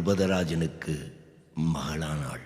நிருபதராஜனுக்கு மகளானாள்.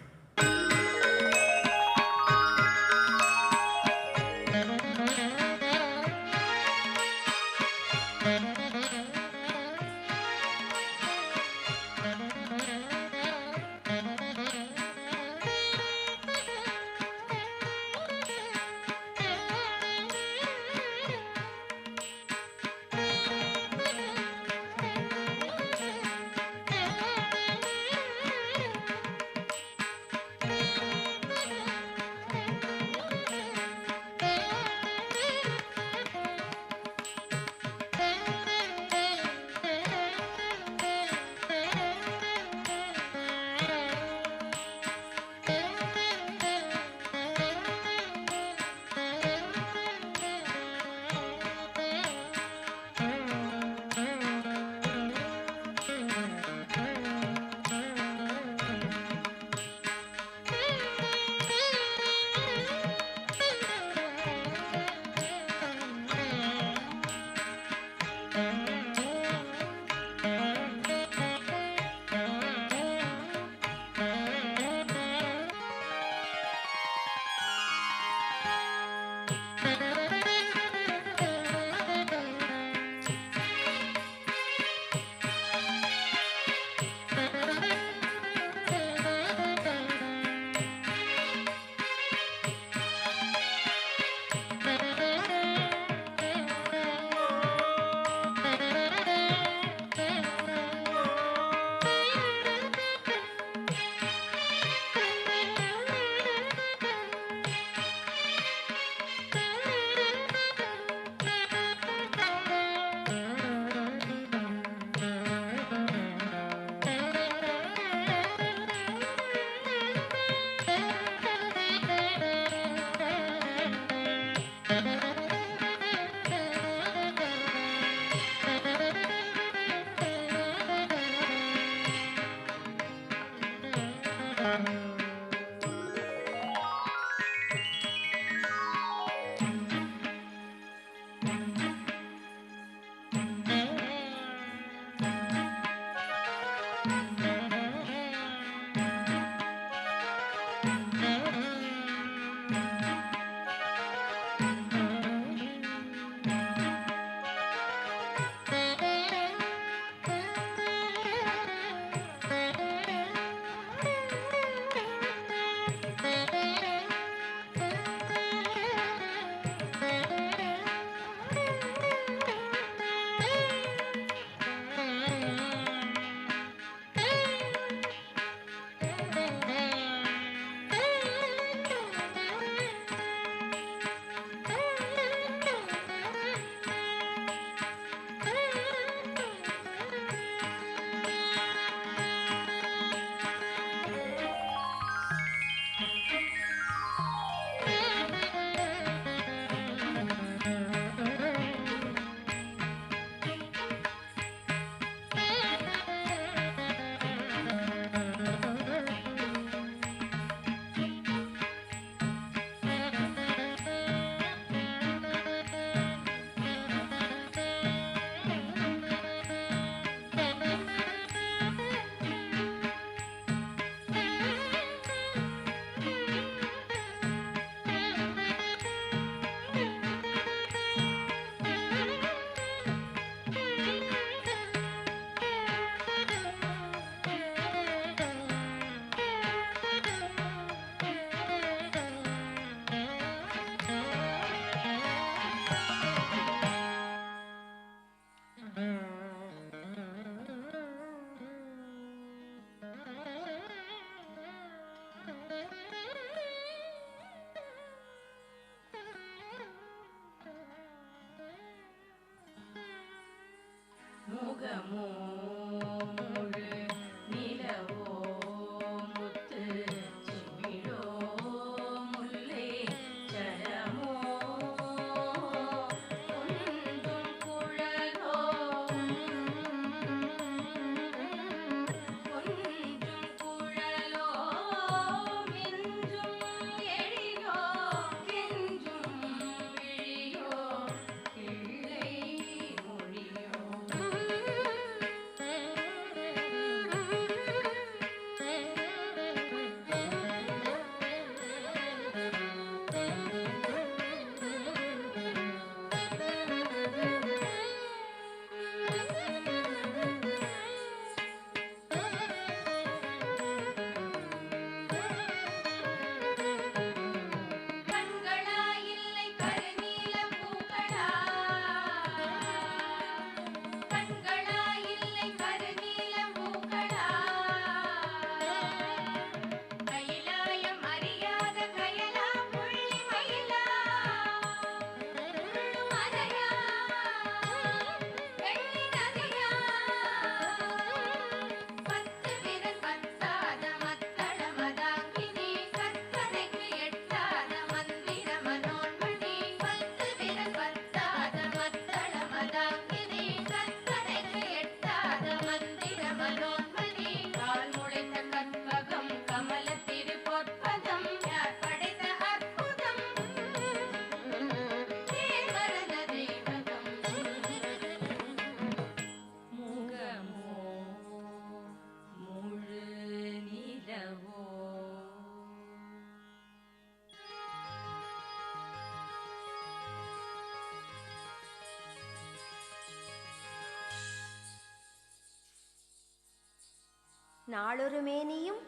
நாளொரு மேனியும்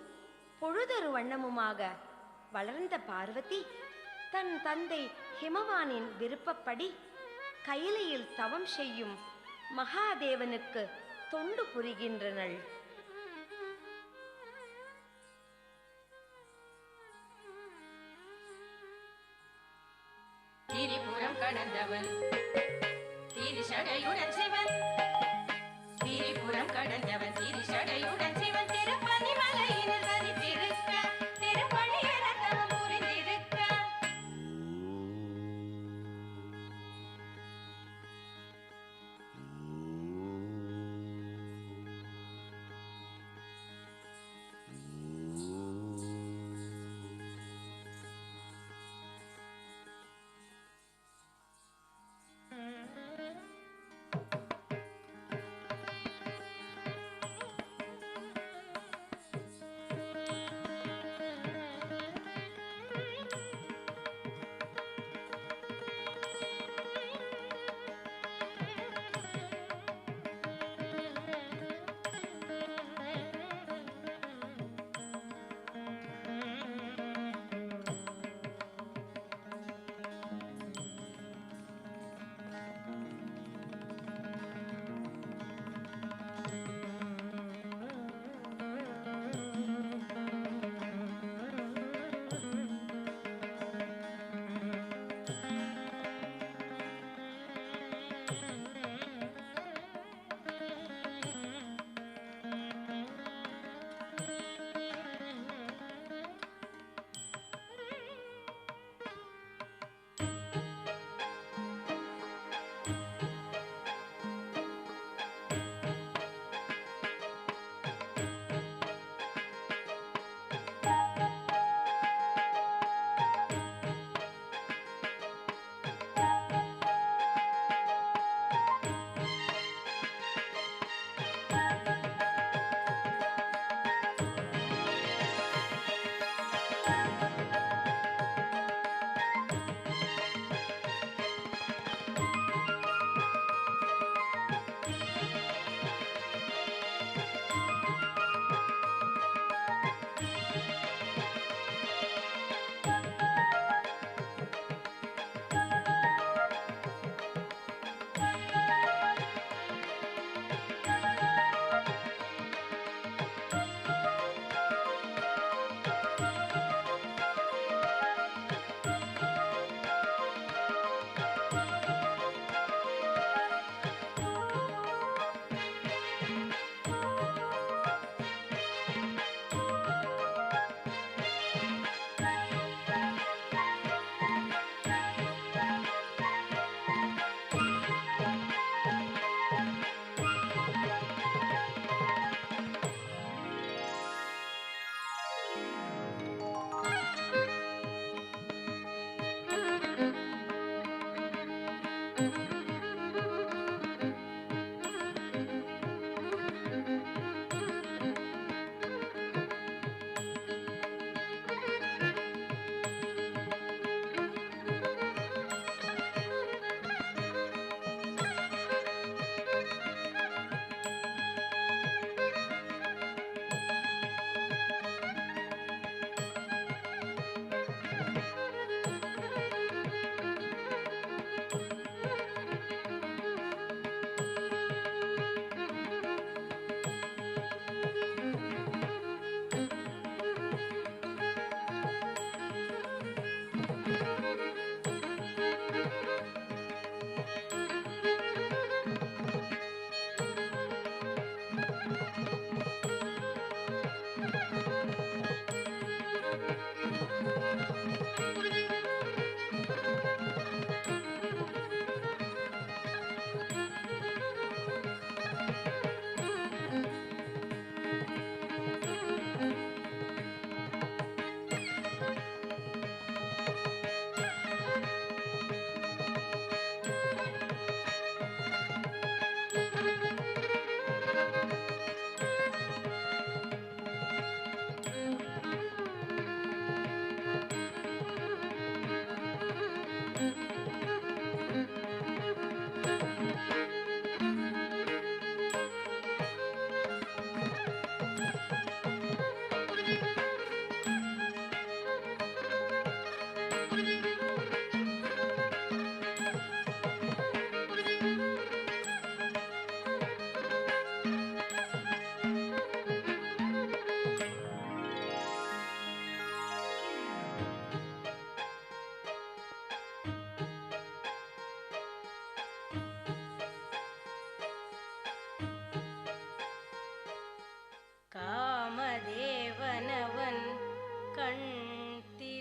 பொழுதொரு வண்ணமுமாக வளர்ந்த பார்வதி தன் தந்தை ஹிமவானின் விருப்பப்படி கையிலையில் தவம் செய்யும் மகாதேவனுக்கு தொண்டு புரிகின்றனள். திரிபுரம் கடந்தவன் திரிசடையுடன் சிவன், திரிபுரம் கடந்தவன் திரிசடையுடன் சிவன் திருப்பதி மலையினில் தரித்திருக்க திருப்பணி என தவம் புரிந்திருக்க.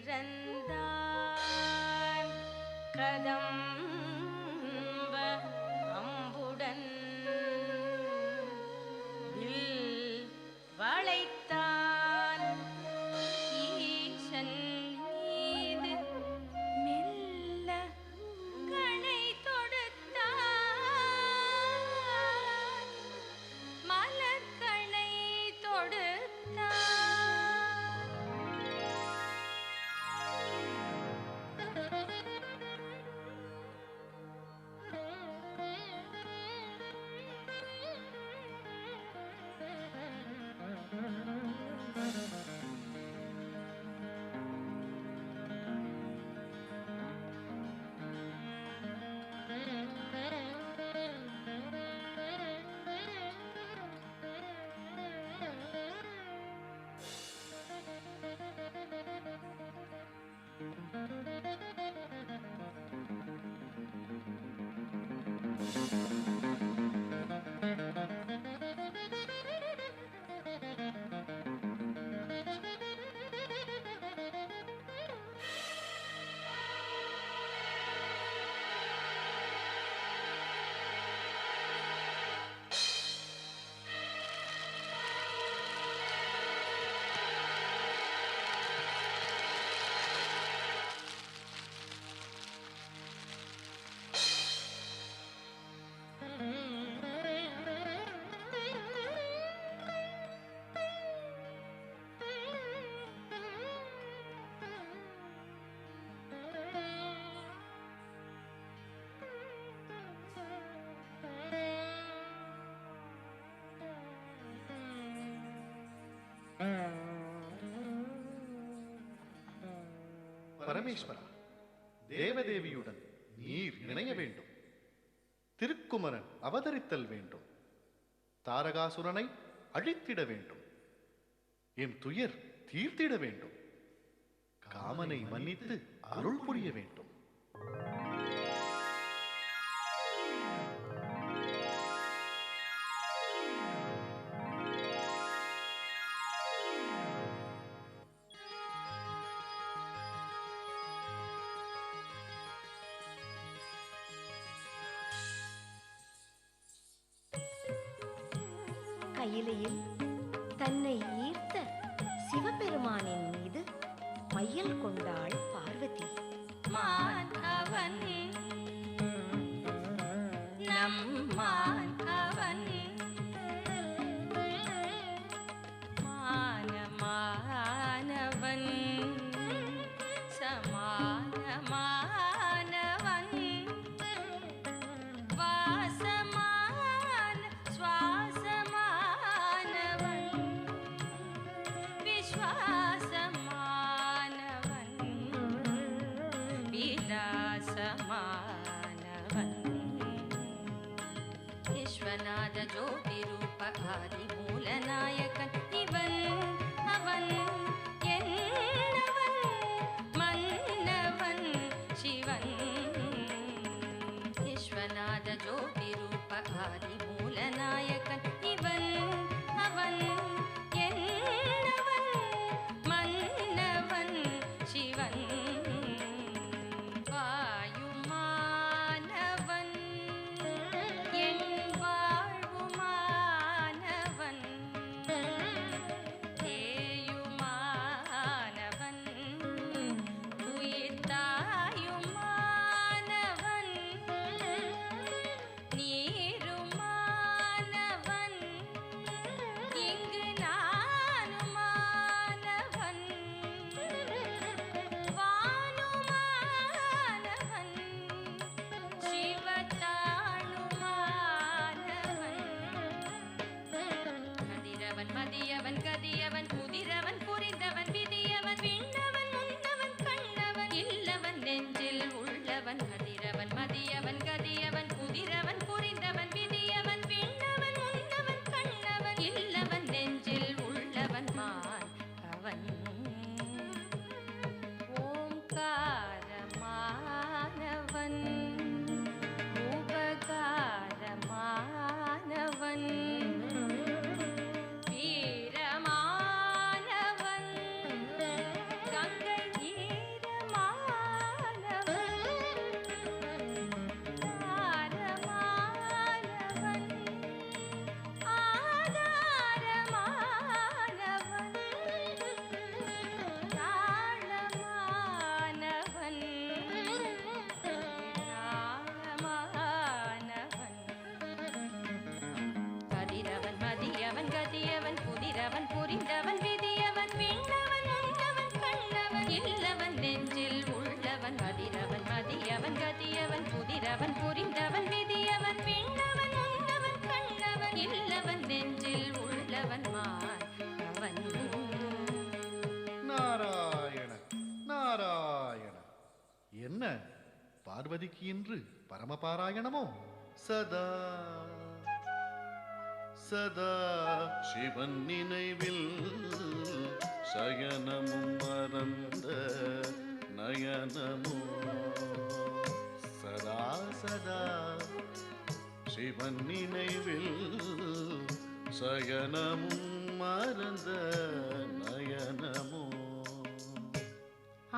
பிறந்தான் கதம்ப அம்புடன் வில் வளைத்தான் ஈசன் மீது மெல்ல கணை தொடுத்தான் மலர்கணை தொடுத்தான் பரமேஸ்வரா, தேவதேவியுடன் நீர் இணைய வேண்டும். திருக்குமரன் அவதரித்தல் வேண்டும். தாரகாசுரனை அழித்திட வேண்டும். என் துயர் தீர்த்திட வேண்டும். காமனை மன்னித்து அருள் புரிய வேண்டும். கையிலையில் தன்னை ஈர்த்த சிவபெருமானின் மீது மையல் கொண்டாள் பார்வதி. மான் அவன் நம் மான் அவன் மானமானவன் சமானமானவன் வாசமான சுவாசமானவன் விஸ்வாசமானவன் விலாசமானவன் விஸ்வநாத ஜோதி ரூப ஆதி மூலநாயகன் இவன் அவன் என்னவன் மன்னவன் சிவன் விஸ்வநாத ஜோதி ரூப ஆதி மூலநாயகன் இவன் அவன் என்னவன் மன்னவன் சிவன் வாயுமானவன் என் வாழ்வுமானவன் தேயுமானவன் உயிர் தாயுமானவன் நீருமானவன் இங்கு நானுமானவன் வானுமானவன் சிவத்தானுமானவன் கதிரவன் மதியவன் கதியவன் புதிரவன் புரிந்தவன் விதியவன் விண்ணவன் முன்னவன் கண்ணவன் இல்லவன் நெஞ்சில் உள்ளவன் கதிரவன் மதியவன் கதியவன் புதிரவன் புரிந்தவன் விதியவன் விண்ணவன் முன்னவன் கண்ணவன் இல்லவன் நெஞ்சில் உள்ளவன் மான் அவன் ஓங்காரமானவன் உபகாரமானவன் வீரமானவன் கங்கை உள்ளவன் புரிந்தவன் விதியவன் விண்ணவன் உன்னவன் கண்ணவன் இல்லவன் நெஞ்சில் உள்ளவன் மாறவன். நாராயண நாராயண. என்ன பார்வதிக்கு இன்று பரமபாராயணமோ? சதா சதா சிவன் நினைவில் சயனமும் மறந்த நயனமோ. சதா சதா சிவன் நினைவில் சயனமும் மறந்த நயனமோ.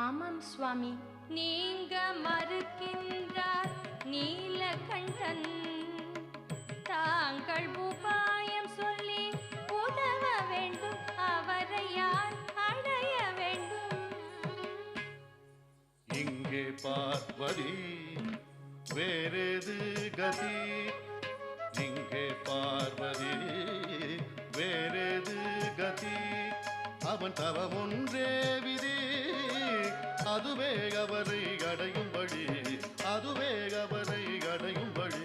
ஆமாம் சுவாமி, நீங்க மறுக்கின்றார் நீலகண்டன். தாங்கள் உபாயம் சொல்லி உதவ வேண்டும், அவரை யார் அடைய வேண்டும்? இங்கே பார்வதி வேறேது கதி? இங்கே பார்வதி வேறேது கதி? அவன் தவம் ஒன்றே விதி, அதுவே அவரை அடையும் வழி, அதுவே அவரை அடையும் வழி.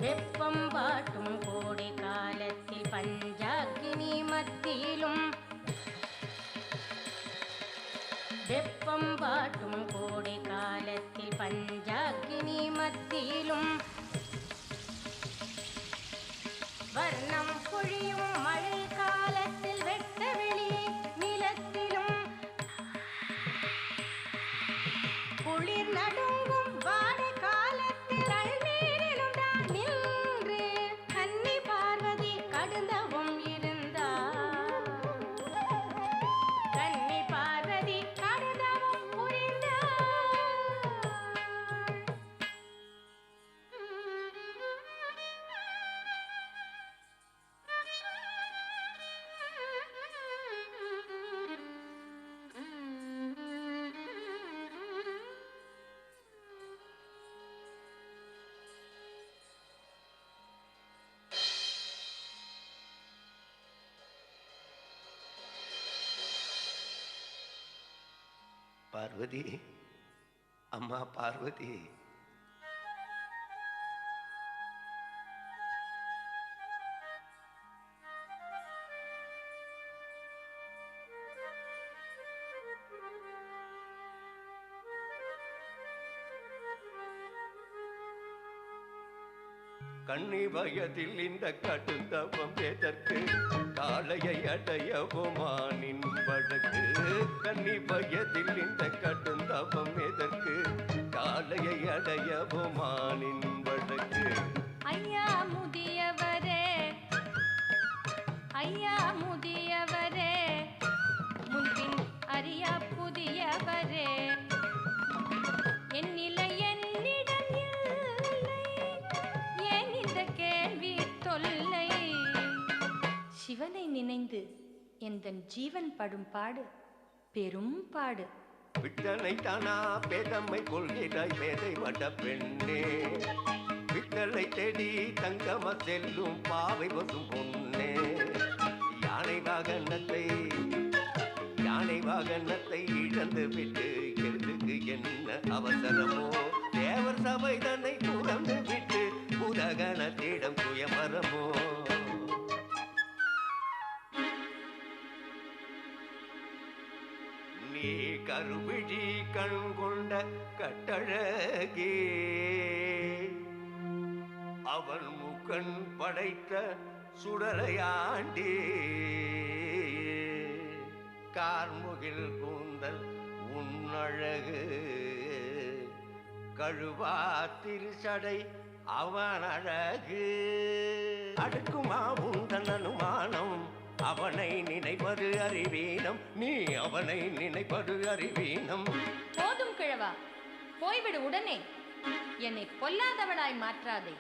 வெப்பம் வாட்டும் கோடை காலத்தில் பஞ்சாக்கினி மத்தியிலும், வெப்பம் வாட்டும் கோடை காலத்தில் பஞ்சாக்கினி மத்தியிலும், வர்ணம் பொழியும் மழை காலத்தில் வெட்ட வெளி நிலத்திலும், குளிர் நடுங்கும் வாடை காலத்தில் அழ்நீரிலும் தான் நின்று கன்னி பார்வதி கடுந்தவும் இருந்தார். கன்னி பார்வதி கடுந்தவும் புரிந்தார். பார்வதி, அம்மா பார்வதி. கண்ணி வயதில் இந்த கடுந்தவம் எதற்கு? காளையை அடையவுமானின் வழக்கு. கண்ணி வயதில் இந்த கடுந்தவம் எதற்கு? காளையை அடையவுமானின் வழக்கு. ஐயா முதியவரே, ஐயா முதியவரே, முன்பின் அறியா புதியவரே, என் நிலை என்னிடம் இல்லை, ஏன் இந்த கேள்வி தொல்லை? சிவனை நினைந்து எந்தன் ஜீவன் படும் பாடு பெரும் பாடு. விட்டனை தானா பேதம்மை கொள்கிறாய் பேதை வட பெண்ணே. விட்டலை தேடி தங்கம செல்லும் பாவை வசும் பொன்னே. யானை வாகனத்தை இழந்து விட்டு எதுக்கு என்ன அவசரமோ? தேவர் சபை தன்னை துறந்து விட்டு புதகணத்திடம் சுயமரமோ? கண் கொண்ட கட்டழகே அவன் முகன் படைத்த சுடலையாண்டே கார்முகில் கூந்தல் உன்னழகு கழுவாத்தில் சடை அவன் அழகு அடுக்குமா உந்தன் அனுமானம் அவனை நினைப்பது அறிவீனம் நீ அவனை நினைப்பது அறிவீனம் போதும் கிழவா போய்விடு உடனே என்னை பொல்லாதவளாய் மாற்றாதே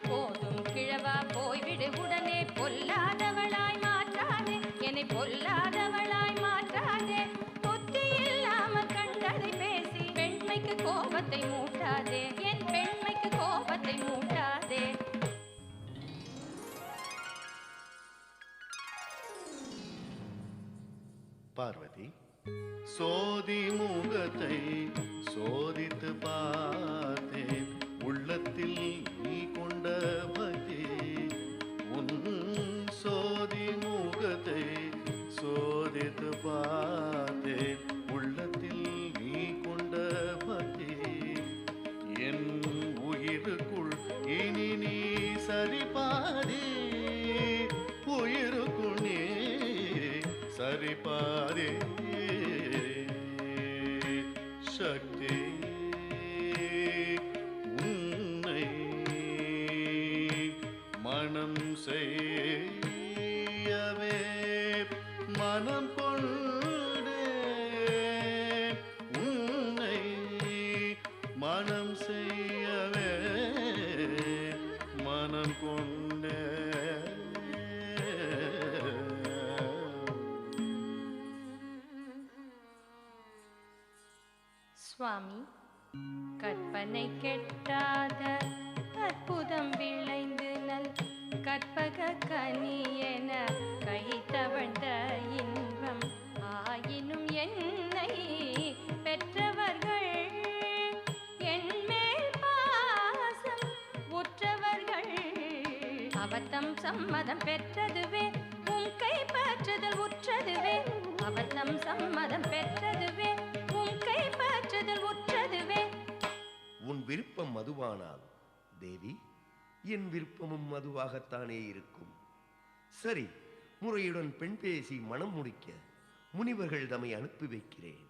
போதும் கிழவா போய்விடு உடனே பொல்லாதவளாய் மாற்றாதே என்னை பொல்லாதவளாய் மாற்றாதே புத்தி இல்லாமல் கண்டதை பேசி பெண்மைக்கு கோபத்தை மூட்டாதே என் பெண்மைக்கு கோபத்தை மூட்டாதே பார்வதி சோதி முகத்தை சோதித்து பார்த்தேன் உள்ளத்தில் நீ கொண்ட பக்தி உன் சோதி முகத்தை சோதித்து பார்த்தேன் உள்ளத்தில் நீ கொண்ட பக்தி என் உயிருக்குள் இனி நீ சரிபாதி உயிருக்குள் நீ சரிபாதி சக்தி உன்னை மனம் செய்யவே மனம் கொண்டே உன்னை மனம் செய்யவே மனம் கொண்டே சுவாமி கற்பனை கெட்டாத அற்புதம் விளைந்து நல் கற்பக கனியென கை தவழ்ந்த இன்பம் ஆயினும் என்னை பெற்றவர்கள் என்மேல் பாசம் உற்றவர்கள் அவத்தம் சம்மதம் பெற்றதுவே உன் கை பற்றுதல் உற்றதுவே அவத்தம் சம்மதம் பெற்றதுவே உன் கை பற்றுதல் உற்றதுவே உன் விருப்பம் மதுவானால் தேவி என் விருப்பமும் மதுவாகத்தானே இருக்கும் சரி முறையுடன் பெண் பேசி மனம் முடிக்க முனிவர்கள் தம்மை அனுப்பி வைக்கிறேன்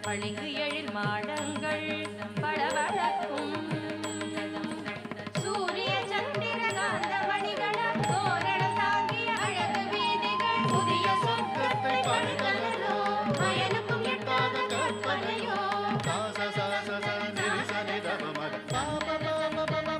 பளிங்கு எழில் மாடங்கள் பளபளக்கும் சூரிய சந்திர காந்த மணிகளால் தோரண சாங்கிய அழகு வீதிகள் புதிய சொர்க்கத்தை பணிகளோ அயனுக்கும் எட்டாத கற்பனையோ சா சா சா சா சா நிரி ச நி த ப ம ப ப ப ப ப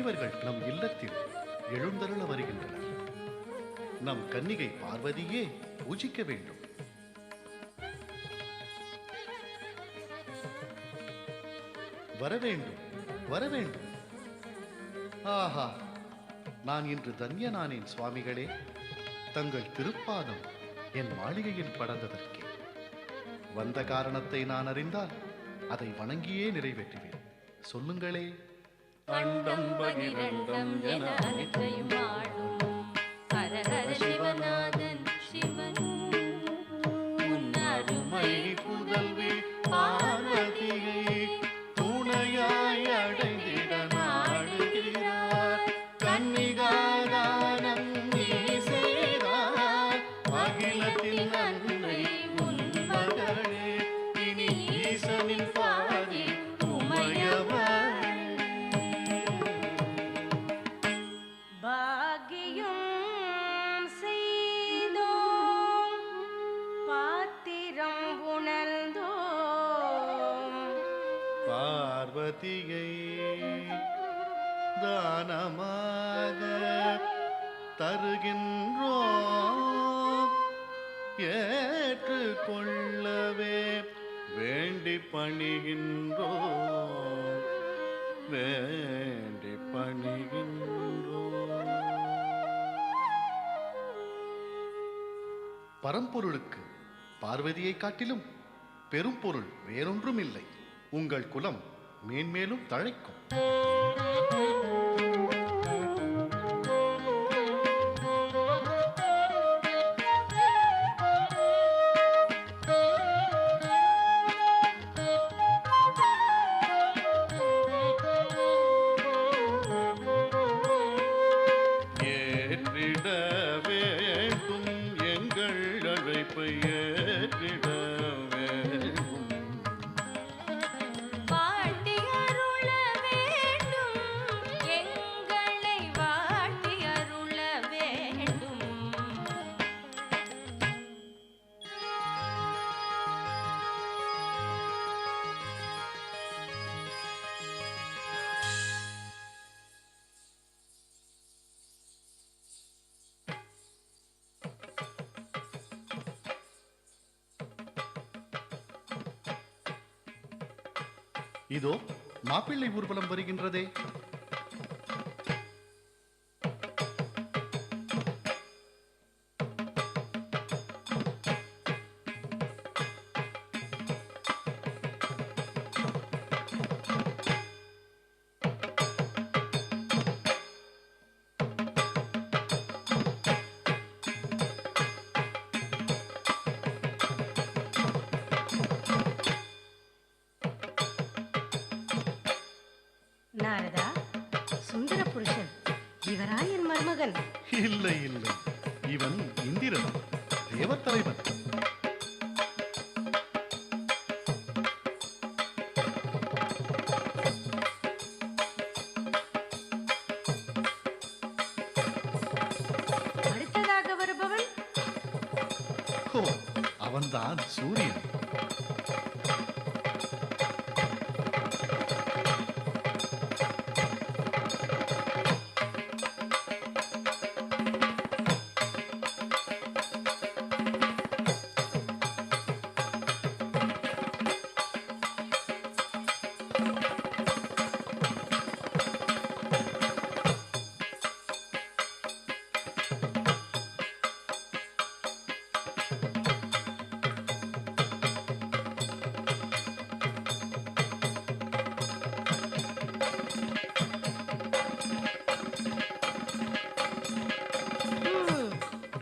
முனிவர்கள் நம் இல்லத்தில் எழுந்தருள வருகின்றனர். நம் கன்னிகை பார்வதியே பூஜிக்க வேண்டும். வரவேண்டும், வரவேண்டும். ஆஹா, நான் இன்று தன்யனானேன் சுவாமிகளே. தங்கள் திருப்பாதம் என் மாளிகையில் படர்ந்ததற்கே. வந்த காரணத்தை நான் அறிந்தால் அதை வணங்கியே நிறைவேற்றுவேன். சொல்லுங்களே. அண்டம் பகிரண்டம் என அனைத்தையும் ஆளும் ஹரஹர சிவநாதன் சிவன் உன் அருமை புதல்வி பார்வதியை துணையாய் அடைந்திட நாடுகிறார். கன்னிகாதானம் நீ செய்தார். அகிலத்தில் நன்மை உன் மகளே. இனி ஈசனின் பாதி உமையவர். பாக்கியம் செய்தோம் பாத்திரம் உணர்ந்தோம் பார்வதியை தானமாக தருகின்றோம். ஏற்றுக்கொள்ளவே வேண்டி பணிகின்றோம். வேண்டி பணிகின்றோம். பரம்பொருளுக்கு பார்வதியை காட்டிலும் பெரும் பொருள் வேறொன்றும் இல்லை. உங்கள் குலம் மேன்மேலும் தழைக்கும். ஏற்றிட வேண்டும் எங்கள் அழைப்பை ஏற்றிட வேண்டும். வாட்டி அருள வேண்டும் எங்களை வாட்டி அருள வேண்டும். இதோ மாப்பிள்ளை ஊர்வலம் வருகின்றதே. நாரதா, சுந்தர புருஷன் இவரா என் மருமகன்? இல்லை இல்லை, இவன் இந்திரன், தேவத்தலைவன். அடுத்ததாக வருபவன் ஓ, அவன்தான் சூரியன்.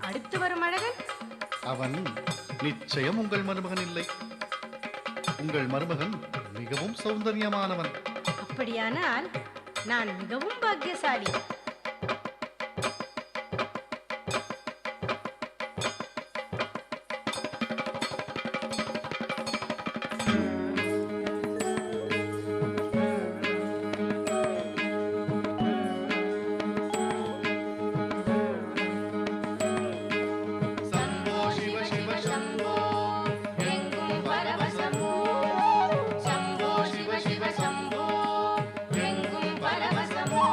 அடுத்து வரும் அழகன் அவன் நிச்சயம் உங்கள் மருமகன் இல்லை. உங்கள் மருமகன் மிகவும் சௌந்தரியமானவன். அப்படியானால் நான் மிகவும் பாக்கியசாலி. சம்போ சிவ சிவ சம்போ, எங்கும் பரவசமோ. சம்போ சிவ சிவ சம்போ எங்கும் பரவசமோ.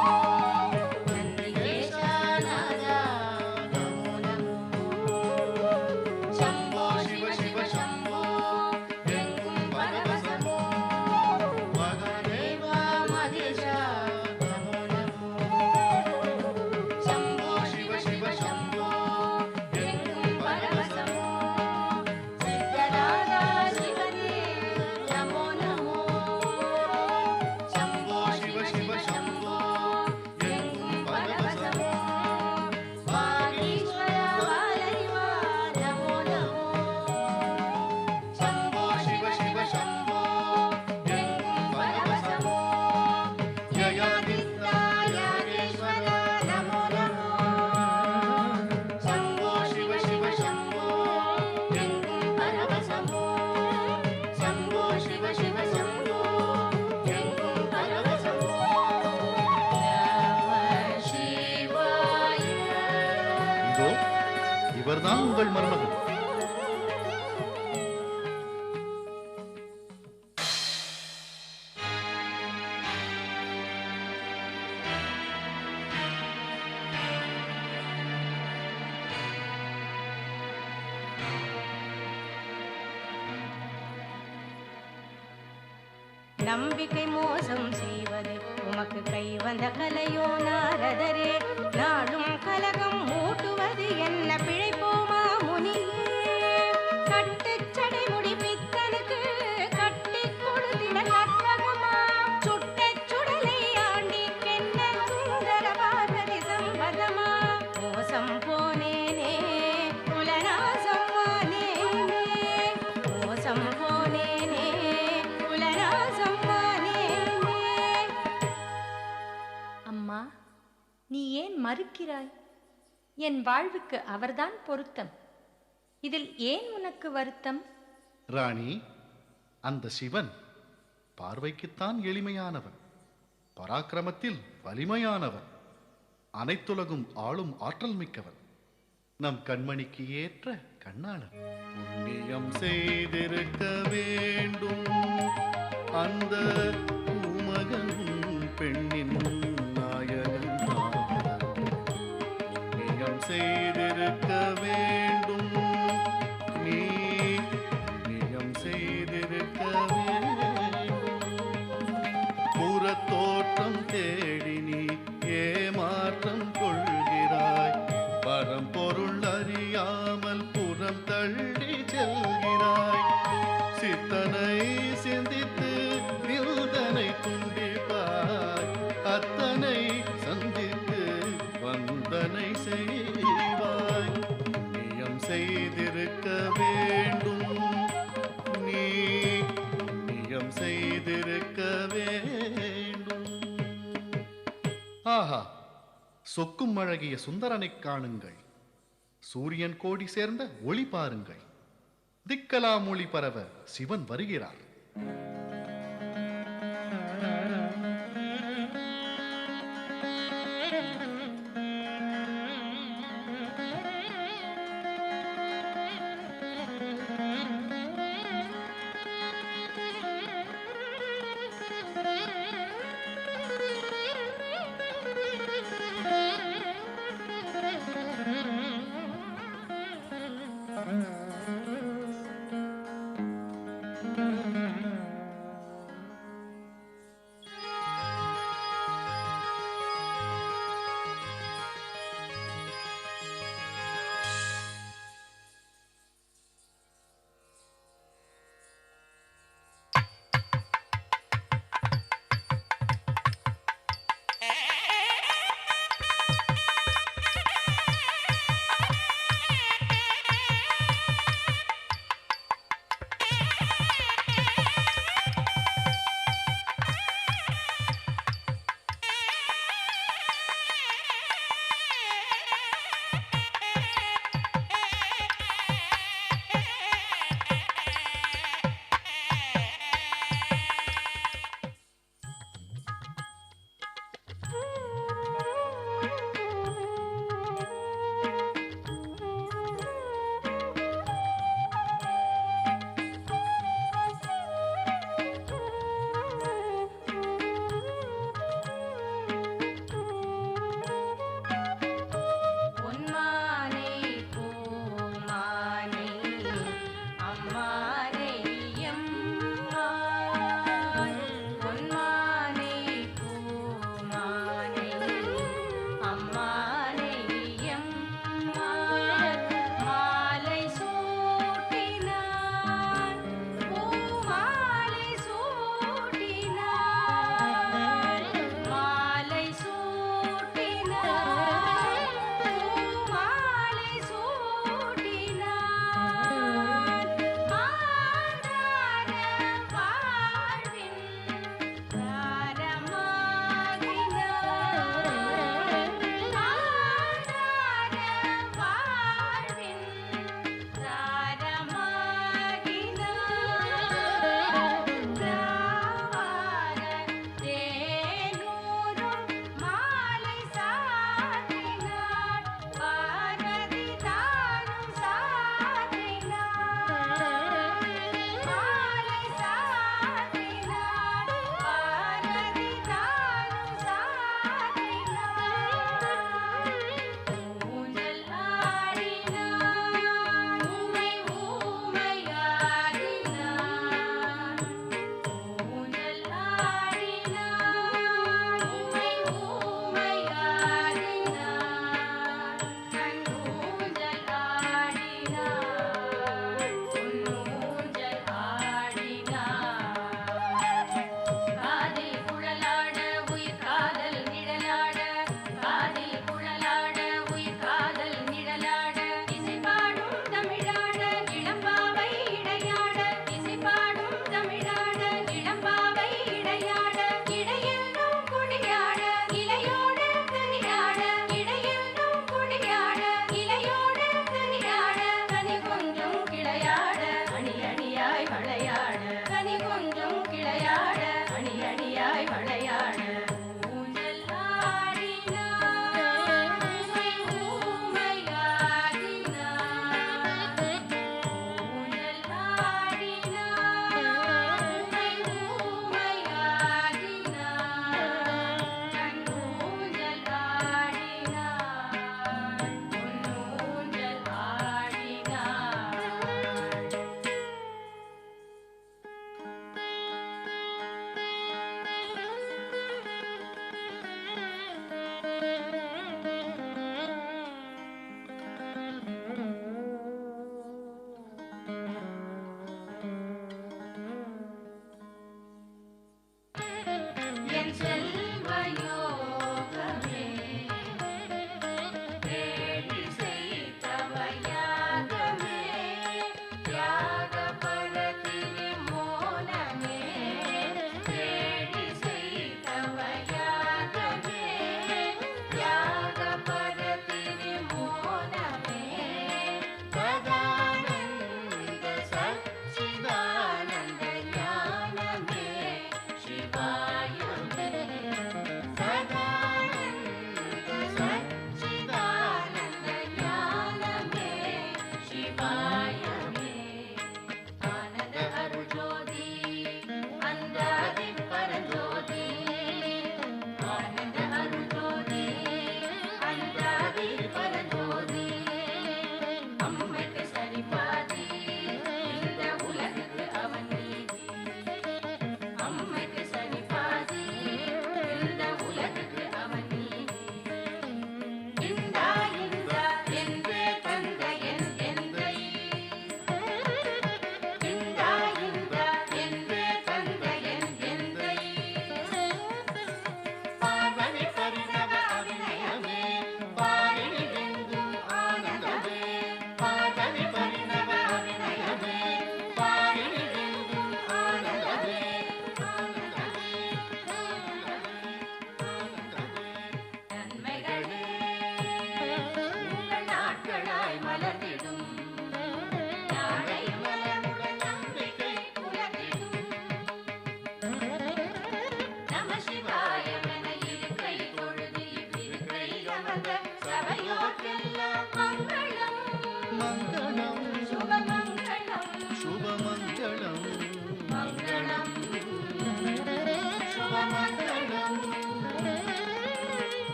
நம்பிக்கை மோசம் செய்வது உமக்கு கை வந்த கலையோ நாரதரே? நாளும் கலகம் மூட்டுவது என்ன பிழைப்போமா முனியே? கட்டுச்சடை முடி பித்தனுக்கு கட்டி கொடுத்திட கற்பகமா? சுட்ட சுடலை ஆண்டிக்கென்ன சுந்தர பார்வதி சம்பதமா? மோசம் போனேனே குலநாசம் ஆனேனே, மோசம் போனேனே குலநாசம் ஆனேனே. அம்மா, நீ ஏன் மறுக்கிறாய்? என் வாழ்வுக்கு அவர்தான் பொருத்தம். இதில் ஏன் உனக்கு வருத்தம்? ராணி, அந்த சிவன் பார்வைக்குத்தான் எளிமையானவன், பராக்கிரமத்தில் வலிமையானவன், அனைத்துலகும் ஆளும் ஆற்றல் மிக்கவன், நம் கண்மணிக்கு ஏற்ற கண்ணாளன். புண்ணியம் செய்திருக்க வேண்டும் அந்த பூமகன் பெண்ணின் நாயகன் தான். புண்ணியம் செய்திருக்க வேண்டும், நீ புண்ணியம் செய்திருக்க வேண்டும். புறத்தோற்றம் தேடி நீ ஏமாற்றம் கொள்கிறாய், பரம்பொருள் அறியாமல் புறம் தள்ளி செல்கிறாய். சித்தனை சிந்தித்து நில்தனை துண்டிப்பாய், அத்தனை சந்தித்து வந்தனை செய்வாய். புண்ணியம் செய்திருக்க வேண்டும், நீ புண்ணியம் செய்திருக்க வேண்டும். ஆஹா, சொக்கும் அழகிய சுந்தரனைக் காணுங்கள், சூரியன் கோடி சேர்ந்த ஒளி பாருங்கள். திக்கலாம் ஒளி பரவ சிவன் வருகிறார்.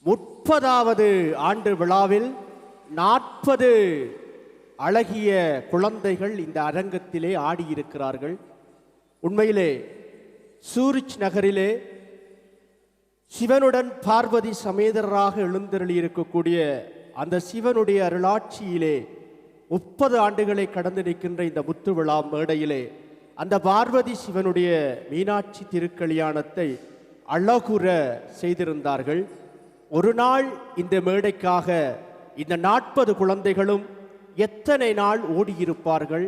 30வது ஆண்டு விழாவில் 40 அழகிய குழந்தைகள் இந்த அரங்கத்திலே ஆடியிருக்கிறார்கள். உண்மையிலே சூரிச் நகரிலே சிவனுடன் பார்வதி சமேதராக எழுந்தருளி இருக்கக்கூடிய அந்த சிவனுடைய அருளாட்சியிலே 30 ஆண்டுகளை கடந்து நிற்கின்ற இந்த முத்து விழா மேடையிலே அந்த பார்வதி சிவனுடைய மீனாட்சி திருக்கல்யாணத்தை அழகுற செய்திருந்தார்கள். ஒரு நாள் இந்த மேடைக்காக இந்த 40 குழந்தைகளும் எத்தனை நாள் ஓடியிருப்பார்கள்.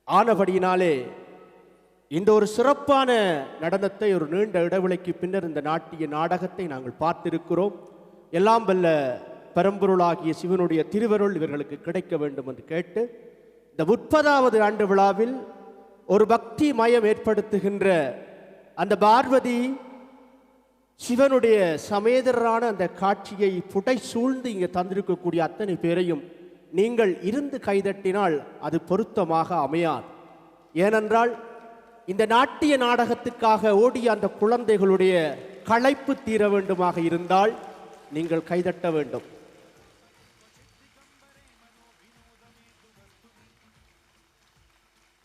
ஆனபடியினாலே இந்த ஒரு சிறப்பான நடனத்தை ஒரு நீண்ட இடைவெளிக்கு பின்னர் இந்த நாட்டிய நாடகத்தை நாங்கள் பார்த்திருக்கிறோம். எல்லாம் வல்ல பரம்பொருளாகிய சிவனுடைய திருவருள் இவர்களுக்கு கிடைக்க வேண்டும் என்று கேட்டு இந்த 30வது ஆண்டு விழாவில் ஒரு பக்தி மயம் ஏற்படுத்துகின்ற அந்த பார்வதி சிவனுடைய சமேதரான அந்த காட்சியை புடை சூழ்ந்து இங்கே தந்திருக்கக்கூடிய அத்தனை பேரையும் நீங்கள் இருந்து கைதட்டினால் அது பொருத்தமாக அமையாது. ஏனென்றால் இந்த நாட்டிய நாடகத்துக்காக ஓடிய அந்த குழந்தைகளுடைய களைப்பு தீர வேண்டுமாக இருந்தால் நீங்கள் கைதட்ட வேண்டும்.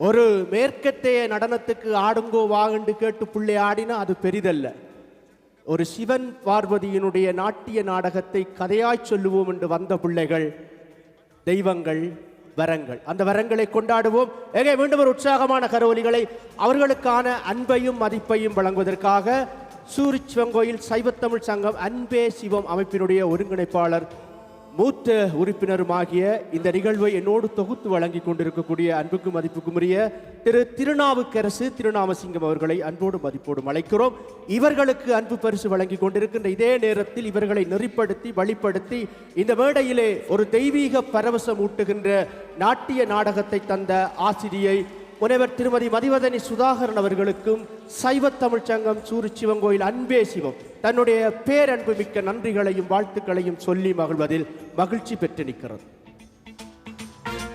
ஒரு மேற்கத்தைய நடனத்துக்கு ஆடுங்கோ வாங்கண்டு கேட்டு புள்ளை ஆடினா அது பெரிதல்ல. ஒரு சிவன் பார்வதியினுடைய நாட்டிய நாடகத்தை கதையாய் சொல்லுவோம் என்று வந்த பிள்ளைகள் தெய்வங்கள் வரங்கள், அந்த வரங்களை கொண்டாடுவோம். ஏகே மீண்டும் ஒரு உற்சாகமான கரோலிகளை அவர்களுக்கான அன்பையும் மதிப்பையும் வழங்குவதற்காக சூரிச் சிவங்கோயில் சைவத்தமிழ் சங்கம் அன்பே சிவம் அமைப்பினுடைய ஒருங்கிணைப்பாளர் மூத்த உறுப்பினருமாகிய இந்த நிகழ்வை என்னோடு தொகுத்து வழங்கி கொண்டிருக்கக்கூடிய அன்புக்கும் மதிப்புக்கும் உரிய திருநாவுக்கரசு திருநாமசிங்கம் அவர்களை அன்போடு மதிப்போடு அழைக்கிறோம். இவர்களுக்கு அன்பு பரிசு வழங்கி கொண்டிருக்கின்ற இதே நேரத்தில் இவர்களை நெறிப்படுத்தி வழிப்படுத்தி இந்த மேடையிலே ஒரு தெய்வீக பரவசம் ஊட்டுகின்ற நாட்டிய நாடகத்தை தந்த ஆசிரியை முனைவர் திருமதி மதிவதனி சுதாகரன் அவர்களுக்கும் சைவத்தமிழ் சங்கம் சூரிச் சிவங்கோயில் அன்பே சிவம் தன்னுடைய பேரன்பு மிக்க நன்றிகளையும் வாழ்த்துக்களையும் சொல்லி மகிழ்வதில் மகிழ்ச்சி பெற்று நிற்கிறது.